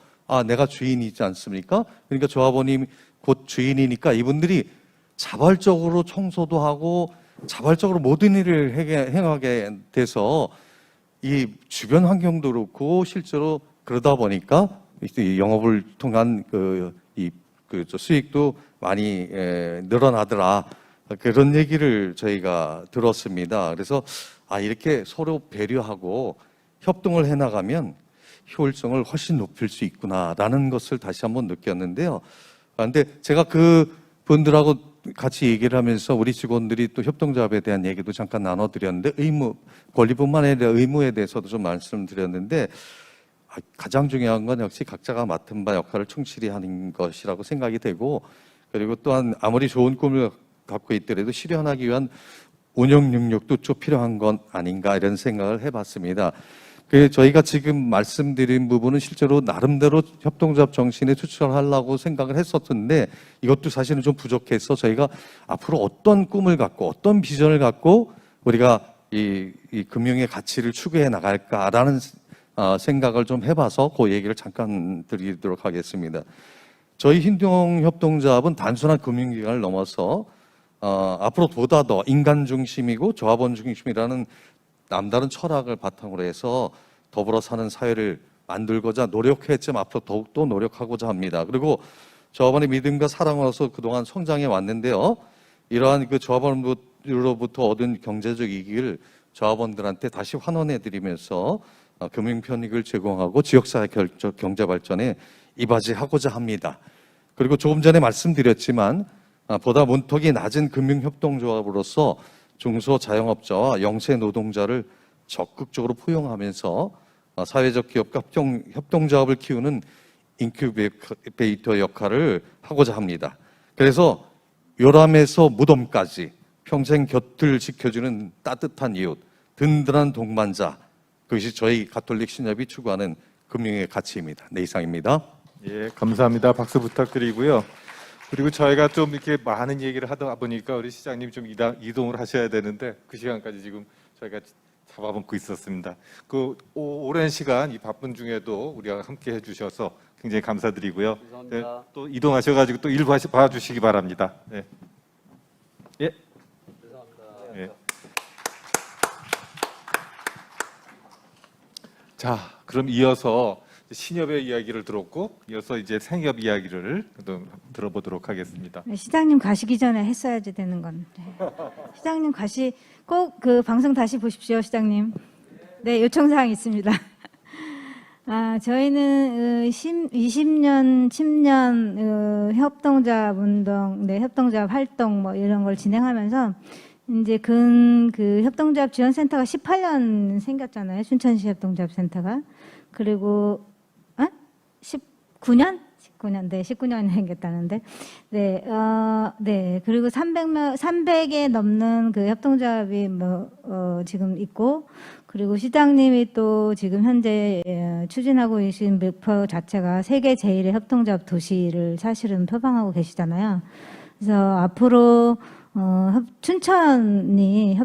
내가 주인이지 않습니까? 그러니까 조합원이 곧 주인이니까 이분들이 자발적으로 청소도 하고 자발적으로 모든 일을 행하게 돼서 이 주변 환경도 그렇고 실제로 그러다 보니까 영업을 통한 수익도 많이 늘어나더라. 그런 얘기를 저희가 들었습니다. 그래서 이렇게 서로 배려하고 협동을 해나가면 효율성을 훨씬 높일 수 있구나라는 것을 다시 한번 느꼈는데요. 그런데 제가 분들하고 같이 얘기를 하면서 우리 직원들이 또 협동조합에 대한 얘기도 잠깐 나눠드렸는데 권리뿐만 아니라 의무에 대해서도 좀 말씀드렸는데 가장 중요한 건 역시 각자가 맡은 바 역할을 충실히 하는 것이라고 생각이 되고 그리고 또한 아무리 좋은 꿈을 갖고 있더라도 실현하기 위한 운영 능력도 좀 필요한 건 아닌가 이런 생각을 해봤습니다. 저희가 지금 말씀드린 부분은 실제로 나름대로 협동조합 정신에 추천하려고 생각을 했었는데 이것도 사실은 좀 부족해서 저희가 앞으로 어떤 꿈을 갖고 어떤 비전을 갖고 우리가 이 금융의 가치를 추구해 나갈까라는 생각을 좀 해봐서 그 얘기를 잠깐 드리도록 하겠습니다. 저희 흰둥협동조합은 단순한 금융기관을 넘어서 앞으로 보다 더 인간 중심이고 조합원 중심이라는 남다른 철학을 바탕으로 해서 더불어 사는 사회를 만들고자 노력했지만 앞으로 더욱더 노력하고자 합니다. 그리고 조합원의 믿음과 사랑으로서 그동안 성장해 왔는데요. 이러한 조합원으로부터 얻은 경제적 이익을 조합원들한테 다시 환원해드리면서 금융 편익을 제공하고 지역사회 경제 발전에 이바지하고자 합니다. 그리고 조금 전에 말씀드렸지만 보다 문턱이 낮은 금융협동조합으로서 중소자영업자와 영세노동자를 적극적으로 포용하면서 사회적 기업과 협동조합을 키우는 인큐베이터 역할을 하고자 합니다. 그래서 요람에서 무덤까지 평생 곁을 지켜주는 따뜻한 이웃, 든든한 동반자, 그것이 저희 가톨릭 신협이 추구하는 금융의 가치입니다. 네, 이상입니다. 예, 감사합니다. 박수 부탁드리고요. 그리고 저희가 좀 이렇게 많은 얘기를 하다 보니까 우리 시장님 좀 이동을 하셔야 되는데 그 시간까지 지금 저희가 잡아먹고 있었습니다. 오랜 시간 이 바쁜 중에도 우리가 함께 해주셔서 굉장히 감사드리고요. 감사합니다. 네, 또 이동하셔가지고 또 일 봐주시기 바랍니다. 네. 예. 감사합니다. 예. 자, 그럼 이어서 신협의 이야기를 들었고 이어서 이제 생협 이야기를 들어보도록 하겠습니다. 시장님 가시기 전에 했어야지 되는 건데. 시장님 꼭 방송 다시 보십시오, 시장님. 네, 요청사항 있습니다. 저희는 20년, 10년 협동조합 운동, 협동조합 활동 이런 걸 진행하면서 이제 협동조합 지원센터가 18년 생겼잖아요. 춘천시 협동조합센터가. 그리고 19년? 19년, 네, 19년이 생겼다는데, 네, 그리고 300에 넘는 협동조합이 지금 있고, 그리고 시장님이 또 지금 현재 추진하고 계신 목표 자체가 세계 제1의 협동조합 도시를 사실은 표방하고 계시잖아요. 그래서 앞으로 춘천이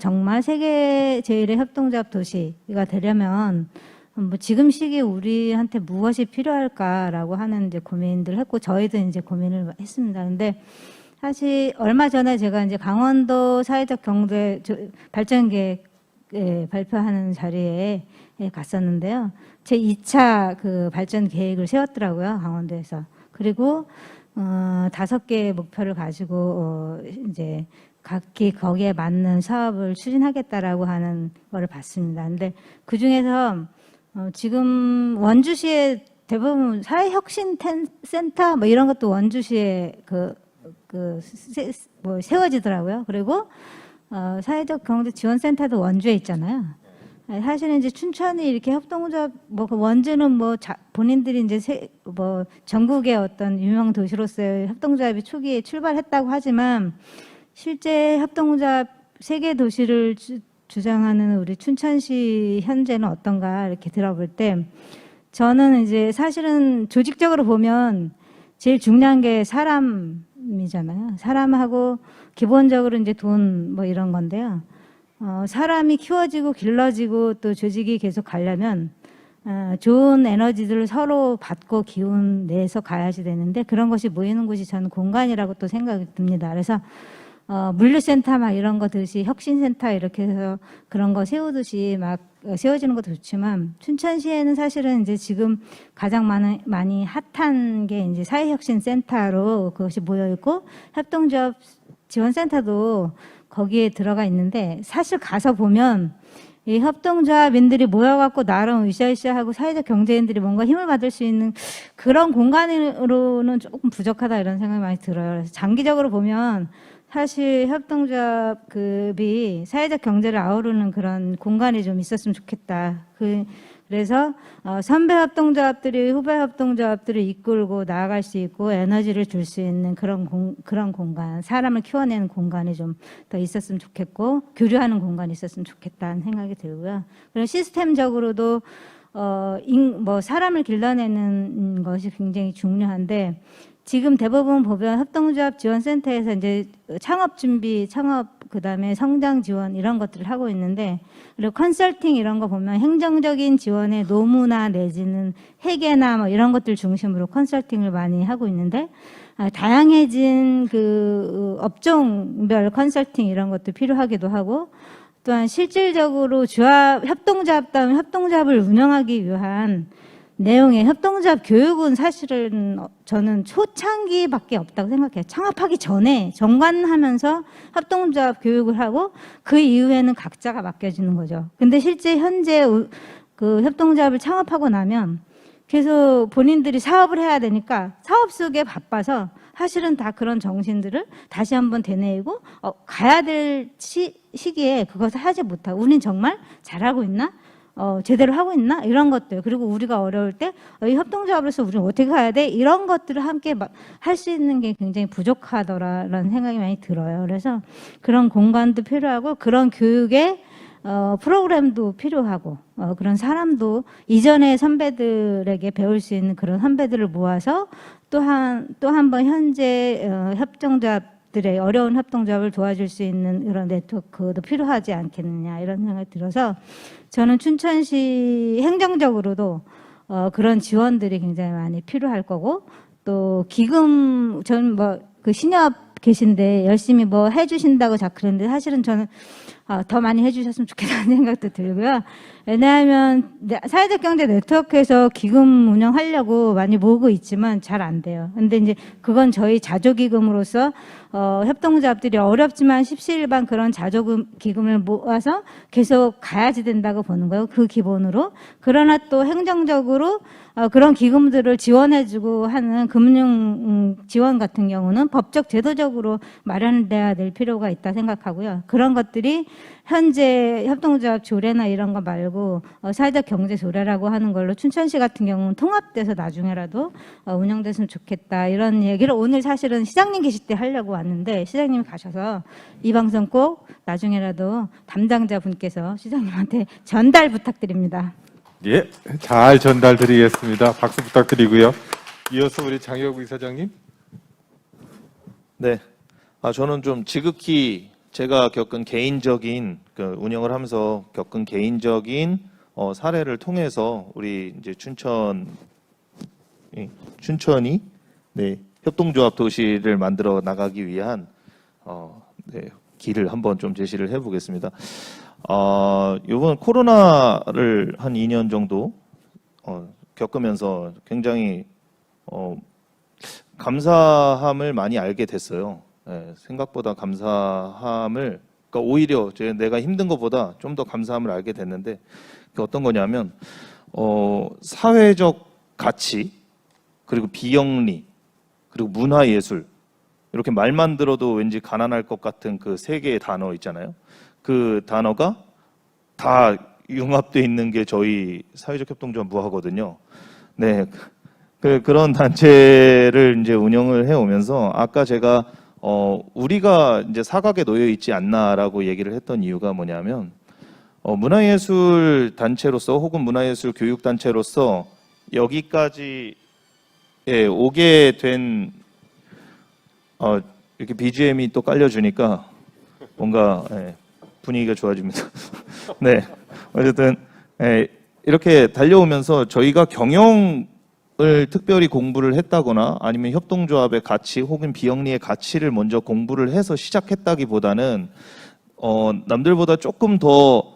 정말 세계 제1의 협동조합 도시가 되려면 뭐 지금 시기에 우리한테 무엇이 필요할까라고 하는 이제 고민들 했고 저희도 이제 고민을 했습니다. 근데 사실 얼마 전에 제가 이제 강원도 사회적 경제 발전 계획 발표하는 자리에 갔었는데요. 제 2차 그 발전 계획을 세웠더라고요, 강원도에서. 그리고 5개의 목표를 가지고 이제 각기 거기에 맞는 사업을 추진하겠다라고 하는 거를 봤습니다. 근데 그 중에서 지금 원주시에 대부분 사회혁신센터 뭐 이런 것도 원주시에 뭐 세워지더라고요. 그리고 사회적 경제 지원센터도 원주에 있잖아요. 사실은 이제 춘천이 이렇게 협동조합 뭐 그 원주는 뭐 본인들이 이제 뭐 전국의 어떤 유명 도시로서의 협동조합이 초기에 출발했다고 하지만 실제 협동조합 세계 도시를 주장하는 우리 춘천시 현재는 어떤가 이렇게 들어볼 때 저는 이제 사실은 조직적으로 보면 제일 중요한 게 사람이잖아요. 사람하고 기본적으로 이제 돈 뭐 이런 건데요. 사람이 키워지고 길러지고 또 조직이 계속 가려면 좋은 에너지들을 서로 받고 기운 내서 가야지 되는데 그런 것이 모이는 곳이 저는 공간이라고 또 생각이 듭니다. 그래서 물류센터 막 이런 거 듯이 혁신센터 이렇게 해서 그런 거 세우듯이 막 세워지는 것도 좋지만 춘천시에는 사실은 이제 지금 가장 많이 핫한 게 이제 사회혁신센터로 그것이 모여 있고 협동조합 지원센터도 거기에 들어가 있는데 사실 가서 보면 이 협동조합인들이 모여갖고 나름 으쌰으쌰하고 사회적 경제인들이 뭔가 힘을 받을 수 있는 그런 공간으로는 조금 부족하다 이런 생각이 많이 들어요. 그래서 장기적으로 보면 사실 협동조합급이 사회적 경제를 아우르는 그런 공간이 좀 있었으면 좋겠다. 그래서 선배 협동조합들이 후배 협동조합들을 이끌고 나아갈 수 있고 에너지를 줄 수 있는 그런 공간, 사람을 키워내는 공간이 좀 더 있었으면 좋겠고 교류하는 공간이 있었으면 좋겠다는 생각이 들고요. 그리고 시스템적으로도 뭐 사람을 길러내는 것이 굉장히 중요한데 지금 대부분 보면 협동조합 지원센터에서 이제 창업 준비, 그다음에 성장 지원 이런 것들을 하고 있는데 그리고 컨설팅 이런 거 보면 행정적인 지원에 노무나 내지는 회계나 뭐 이런 것들 중심으로 컨설팅을 많이 하고 있는데 다양해진 그 업종별 컨설팅 이런 것도 필요하기도 하고 또한 실질적으로 협동조합다운 협동조합을 운영하기 위한 내용의 협동조합 교육은 사실은 저는 초창기밖에 없다고 생각해요. 창업하기 전에 정관하면서 협동조합 교육을 하고 그 이후에는 각자가 맡겨지는 거죠. 근데 실제 현재 그 협동조합을 창업하고 나면 계속 본인들이 사업을 해야 되니까 사업 속에 바빠서 사실은 다 그런 정신들을 다시 한번 되뇌이고 가야 될 시기에 그것을 하지 못하고 우린 정말 잘하고 있나? 제대로 하고 있나? 이런 것들. 그리고 우리가 어려울 때, 이 협동조합으로서 우리는 어떻게 가야 돼? 이런 것들을 함께 할 수 있는 게 굉장히 부족하더라라는 생각이 많이 들어요. 그래서 그런 공간도 필요하고, 그런 교육의 프로그램도 필요하고, 그런 사람도 이전의 선배들에게 배울 수 있는 그런 선배들을 모아서 또 한 번 현재 협동조합들의 어려운 협동조합을 도와줄 수 있는 그런 네트워크도 필요하지 않겠느냐 이런 생각이 들어서 저는 춘천시 행정적으로도 그런 지원들이 굉장히 많이 필요할 거고 또 기금 저는 뭐 그 신협 계신데 열심히 뭐 해주신다고 자꾸 그러는데 사실은 저는 더 많이 해주셨으면 좋겠다는 생각도 들고요. 왜냐하면 사회적 경제 네트워크에서 기금 운영하려고 많이 모으고 있지만 잘 안 돼요. 근데 이제 그건 저희 자조기금으로서 협동조합들이 어렵지만 십시일반 그런 자조기금을 모아서 계속 가야지 된다고 보는 거예요. 그 기본으로. 그러나 또 행정적으로 그런 기금들을 지원해주고 하는 금융 지원 같은 경우는 법적 제도적으로 마련돼야 될 필요가 있다 생각하고요. 그런 것들이 현재 협동조합 조례나 이런 거 말고 사회적 경제 조례라고 하는 걸로 춘천시 같은 경우는 통합돼서 나중에라도 운영됐으면 좋겠다 이런 얘기를 오늘 사실은 시장님 계실 때 하려고 왔는데 시장님이 가셔서 이 방송 꼭 나중에라도 담당자 분께서 시장님한테 전달 부탁드립니다. 예, 잘 전달드리겠습니다. 박수 부탁드리고요. 이어서 우리 장혁우 이사장님. 네. 저는 좀 지극히 제가 겪은 개인적인 그 운영을 하면서 겪은 개인적인 사례를 통해서 우리 이제 춘천이 네, 협동조합 도시를 만들어 나가기 위한 네, 길을 한번 좀 제시를 해보겠습니다. 이번 코로나를 한 2년 정도 겪으면서 굉장히 감사함을 많이 알게 됐어요. 예, 생각보다 감사함을, 그러니까 오히려 내가 힘든 것보다 좀 더 감사함을 알게 됐는데, 그게 어떤 거냐면 사회적 가치, 그리고 비영리, 그리고 문화예술, 이렇게 말만 들어도 왠지 가난할 것 같은 그 세 개의 단어 있잖아요. 그 단어가 다 융합되어 있는 게 저희 사회적 협동조합 무하거든요. 네, 그런 단체를 이제 운영을 해오면서 아까 제가 우리가 이제 사각에 놓여 있지 않나라고 얘기를 했던 이유가 뭐냐면 문화예술 단체로서 혹은 문화예술 교육 단체로서 여기까지 오게 된 이렇게 BGM이 또 깔려주니까 뭔가 분위기가 좋아집니다. 네, 어쨌든 이렇게 달려오면서 저희가 경영을 특별히 공부를 했다거나 아니면 협동조합의 가치 혹은 비영리의 가치를 먼저 공부를 해서 시작했다기보다는 남들보다 조금 더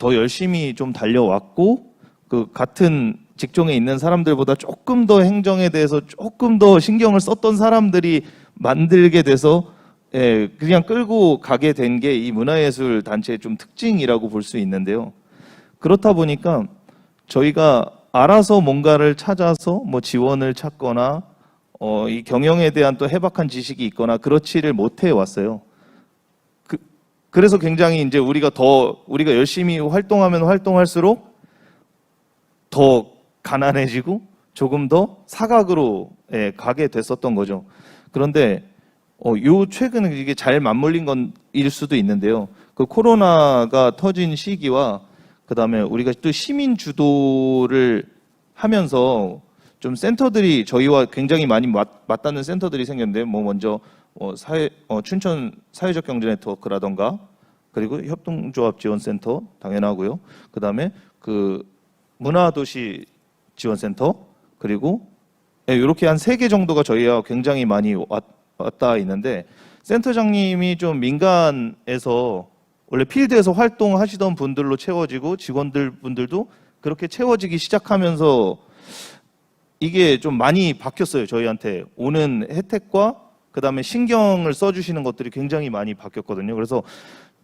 열심히 좀 달려왔고 그 같은 직종에 있는 사람들보다 조금 더 행정에 대해서 조금 더 신경을 썼던 사람들이 만들게 돼서 그냥 끌고 가게 된 게 이 문화예술 단체의 좀 특징이라고 볼 수 있는데요. 그렇다 보니까 저희가 알아서 뭔가를 찾아서 뭐 지원을 찾거나 이 경영에 대한 또 해박한 지식이 있거나 그렇지를 못해 왔어요. 그래서 굉장히 이제 우리가 열심히 활동하면 활동할수록 더 가난해지고 조금 더 사각으로 가게 됐었던 거죠. 그런데 요 최근에 이게 잘 맞물린 건일 수도 있는데요. 그 코로나가 터진 시기와 그다음에 우리가 또 시민 주도를 하면서 좀 센터들이 저희와 굉장히 많이 맞닿는 센터들이 생겼는데 뭐 먼저 춘천 사회적 경제 네트워크라던가 그리고 협동조합 지원센터 당연하고요. 그다음에 그 문화도시 지원센터 그리고 이렇게 한 3개 정도가 저희와 굉장히 많이 왔다 있는데 센터장님이 좀 민간에서 원래 필드에서 활동하시던 분들로 채워지고 분들도 그렇게 채워지기 시작하면서 이게 좀 많이 바뀌었어요. 저희한테 오는 혜택과 그다음에 신경을 써주시는 것들이 굉장히 많이 바뀌었거든요. 그래서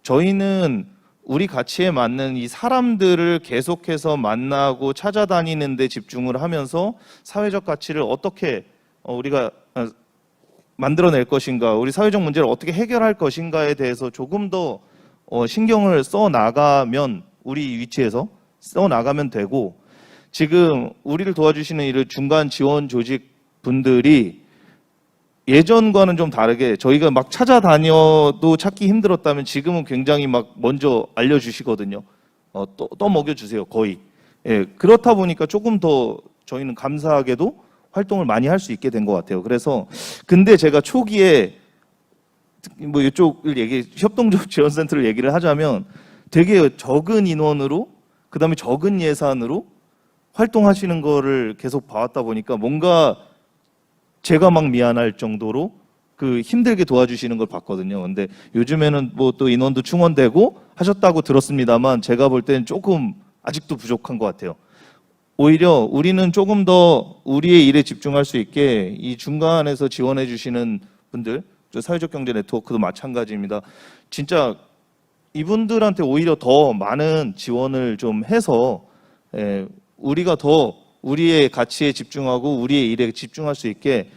저희는 우리 가치에 맞는 이 사람들을 계속해서 만나고 찾아다니는 데 집중을 하면서 사회적 가치를 어떻게 우리가 만들어낼 것인가, 우리 사회적 문제를 어떻게 해결할 것인가에 대해서 조금 더 신경을 써 나가면 우리 위치에서 써 나가면 되고 지금 우리를 도와주시는 이 중간 지원 조직 분들이 예전과는 좀 다르게 저희가 막 찾아다녀도 찾기 힘들었다면 지금은 굉장히 막 먼저 알려주시거든요. 또 먹여주세요, 거의. 예, 그렇다 보니까 조금 더 저희는 감사하게도 활동을 많이 할 수 있게 된 것 같아요. 그래서 근데 제가 초기에 뭐 이쪽을 협동조합 지원센터를 얘기를 하자면 되게 적은 인원으로 그다음에 적은 예산으로 활동하시는 거를 계속 봐왔다 보니까 뭔가 제가 막 미안할 정도로 그 힘들게 도와주시는 걸 봤거든요. 근데 요즘에는 뭐 또 인원도 충원되고 하셨다고 들었습니다만 제가 볼 때는 조금 아직도 부족한 것 같아요. 오히려 우리는 조금 더 우리의 일에 집중할 수 있게 이 중간에서 지원해 주시는 분들, 사회적 경제 네트워크도 마찬가지입니다. 진짜 이분들한테 오히려 더 많은 지원을 좀 해서 우리가 더 우리의 가치에 집중하고 우리의 일에 집중할 수 있게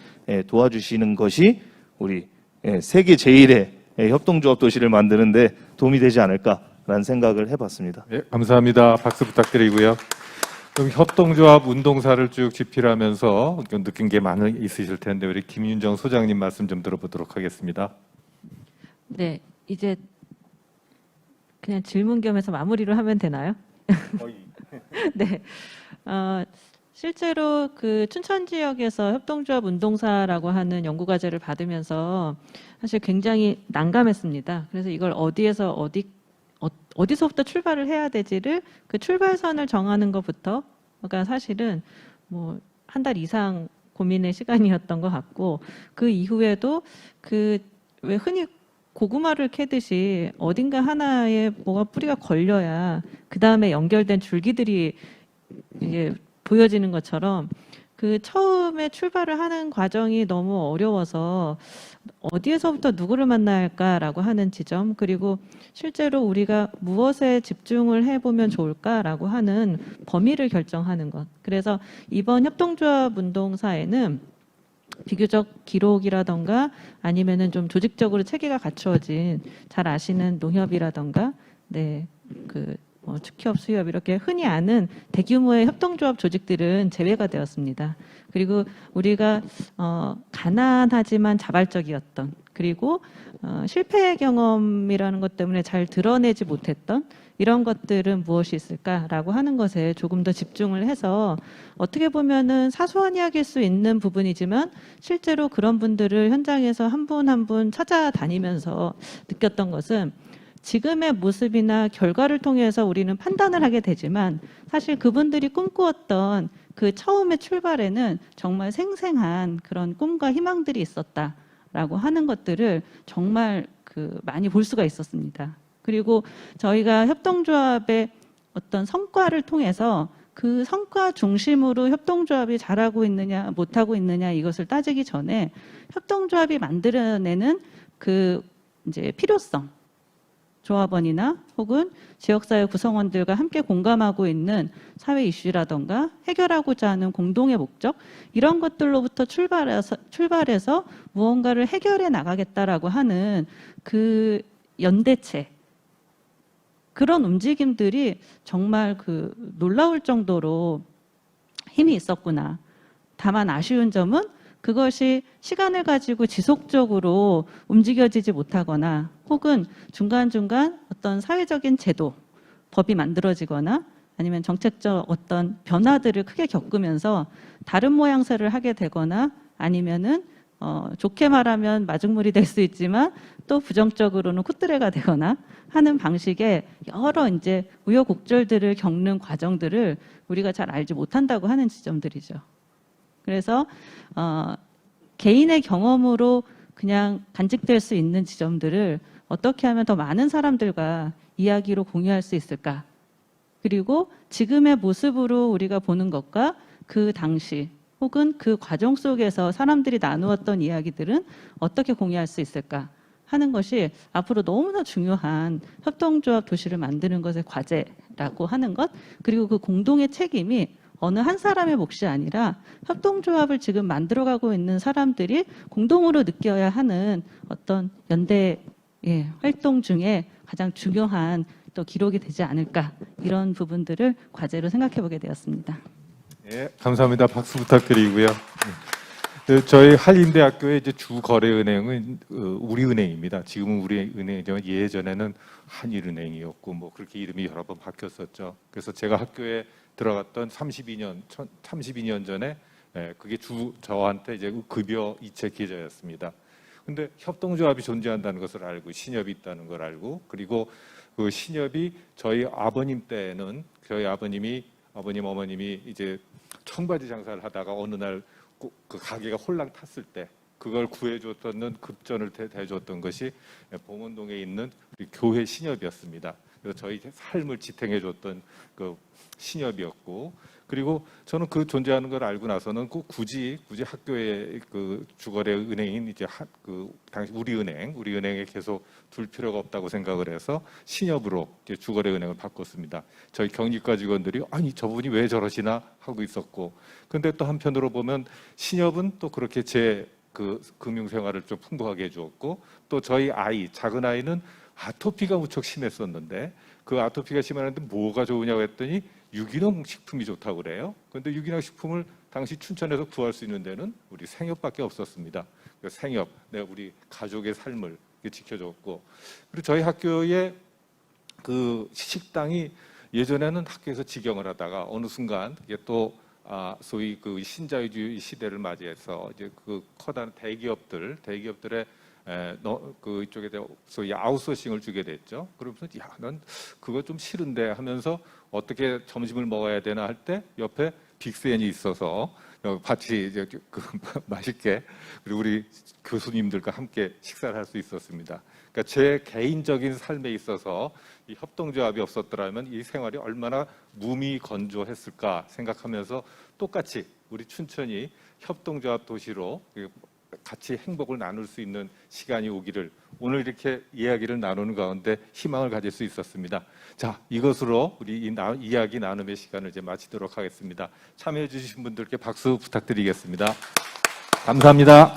도와주시는 것이 우리 세계 제1의 협동조합 도시를 만드는데 도움이 되지 않을까라는 생각을 해봤습니다. 네, 감사합니다. 박수 부탁드리고요. 그럼 협동조합 운동사를 쭉 집필하면서 느낀 게 많이 있으실 텐데 우리 김윤정 소장님 말씀 좀 들어보도록 하겠습니다. 네, 이제 그냥 질문 겸해서 마무리를 하면 되나요? 네. 실제로 그 춘천 지역에서 협동조합 운동사라고 하는 연구 과제를 받으면서 사실 굉장히 난감했습니다. 그래서 이걸 어디에서 어디서부터 출발을 해야 되지를 그 출발선을 정하는 것부터가 사실은 뭐 한 달 이상 고민의 시간이었던 것 같고, 그 이후에도 그 왜 흔히 고구마를 캐듯이 어딘가 하나에 뭐가 뿌리가 걸려야 그 다음에 연결된 줄기들이 이게 보여지는 것처럼 그 처음에 출발을 하는 과정이 너무 어려워서 어디에서부터 누구를 만나야 할까라고 하는 지점, 그리고 실제로 우리가 무엇에 집중을 해보면 좋을까라고 하는 범위를 결정하는 것. 그래서 이번 협동조합 운동사에는 비교적 기록이라던가 아니면은 좀 조직적으로 체계가 갖추어진 잘 아시는 농협이라던가 축협, 수협 이렇게 흔히 아는 대규모의 협동조합 조직들은 제외가 되었습니다. 그리고 우리가 가난하지만 자발적이었던, 그리고 실패 경험이라는 것 때문에 잘 드러내지 못했던 이런 것들은 무엇이 있을까라고 하는 것에 조금 더 집중을 해서, 어떻게 보면은 사소한 이야기일 수 있는 부분이지만 실제로 그런 분들을 현장에서 한 분 한 분 찾아다니면서 느꼈던 것은, 지금의 모습이나 결과를 통해서 우리는 판단을 하게 되지만 사실 그분들이 꿈꾸었던 그 처음의 출발에는 정말 생생한 그런 꿈과 희망들이 있었다라고 하는 것들을 정말 많이 볼 수가 있었습니다. 그리고 저희가 협동조합의 어떤 성과를 통해서 그 성과 중심으로 협동조합이 잘하고 있느냐 못하고 있느냐 이것을 따지기 전에 협동조합이 만들어내는 그 이제 필요성, 조합원이나 혹은 지역사회 구성원들과 함께 공감하고 있는 사회 이슈라던가 해결하고자 하는 공동의 목적, 이런 것들로부터 출발해서 무언가를 해결해 나가겠다라고 하는 그 연대체, 그런 움직임들이 정말 놀라울 정도로 힘이 있었구나. 다만 아쉬운 점은 그것이 시간을 가지고 지속적으로 움직여지지 못하거나, 혹은 중간중간 어떤 사회적인 제도, 법이 만들어지거나 아니면 정책적 어떤 변화들을 크게 겪으면서 다른 모양새를 하게 되거나, 아니면은 좋게 말하면 마중물이 될 수 있지만 또 부정적으로는 콧드레가 되거나 하는 방식의 여러 이제 우여곡절들을 겪는 과정들을 우리가 잘 알지 못한다고 하는 지점들이죠. 그래서 개인의 경험으로 그냥 간직될 수 있는 지점들을 어떻게 하면 더 많은 사람들과 이야기로 공유할 수 있을까? 그리고 지금의 모습으로 우리가 보는 것과 그 당시 혹은 그 과정 속에서 사람들이 나누었던 이야기들은 어떻게 공유할 수 있을까 하는 것이 앞으로 너무나 중요한 협동조합 도시를 만드는 것의 과제라고 하는 것, 그리고 그 공동의 책임이 어느 한 사람의 몫이 아니라 협동조합을 지금 만들어가고 있는 사람들이 공동으로 느껴야 하는 어떤 연대 활동 중에 가장 중요한 또 기록이 되지 않을까, 이런 부분들을 과제로 생각해 보게 되었습니다. 네, 감사합니다. 박수 부탁드리고요. 저희 한림대학교의 이제 주거래은행은 우리은행입니다. 지금은 우리은행이지만 예전에는 한일은행이었고 뭐 그렇게 이름이 여러 번 바뀌었었죠. 그래서 제가 학교에 들어갔던 32년 전에 그게 저한테 이제 급여 이체 계좌였습니다. 근데 협동조합이 존재한다는 것을 알고 신협이 있다는 걸 알고, 그리고 그 신협이 저희 아버님 때는 저희 아버님 어머님이 이제 청바지 장사를 하다가 어느 날 그 가게가 홀랑 탔을 때 그걸 구해줬던 급전을 대줬던 것이 봉원동에 있는 우리 교회 신협이었습니다. 그래서 저희 삶을 지탱해줬던 그 신협이었고, 그리고 저는 그 존재하는 걸 알고 나서는 꼭 굳이 학교에 그 주거래 은행인 이제 당시 우리은행에 계속 둘 필요가 없다고 생각을 해서 신협으로 이제 주거래 은행을 바꿨습니다. 저희 경리과 직원들이 아니 저분이 왜 저러시나 하고 있었고, 근데 또 한편으로 보면 신협은 또 그렇게 제 그 금융생활을 좀 풍부하게 해주었고, 또 저희 작은 아이는 아토피가 무척 심했었는데 그 아토피가 심했는데 뭐가 좋으냐고 했더니 유기농 식품이 좋다고 그래요. 그런데 유기농 식품을 당시 춘천에서 구할 수 있는 데는 우리 생협밖에 없었습니다. 그래서 생협, 우리 가족의 삶을 지켜줬고, 그리고 저희 학교의 그 식당이 예전에는 학교에서 직영을 하다가 어느 순간 이게 또 소위 그 신자유주의 시대를 맞이해서 이제 그 커다란 대기업들의 그 이쪽에 소위 아웃소싱을 주게 됐죠. 그러면서 야, 난 그거 좀 싫은데 하면서 어떻게 점심을 먹어야 되나 할 때 옆에 빅센이 있어서 같이 이제 맛있게 그리고 우리 교수님들과 함께 식사를 할 수 있었습니다. 그러니까 제 개인적인 삶에 있어서 이 협동조합이 없었더라면 이 생활이 얼마나 무미건조했을까 생각하면서 똑같이 우리 춘천이 협동조합 도시로 같이 행복을 나눌 수 있는 시간이 오기를 오늘 이렇게 이야기를 나누는 가운데 희망을 가질 수 있었습니다. 자, 이것으로 우리 이야기 나눔의 시간을 이제 마치도록 하겠습니다. 참여해 주신 분들께 박수 부탁드리겠습니다. 감사합니다.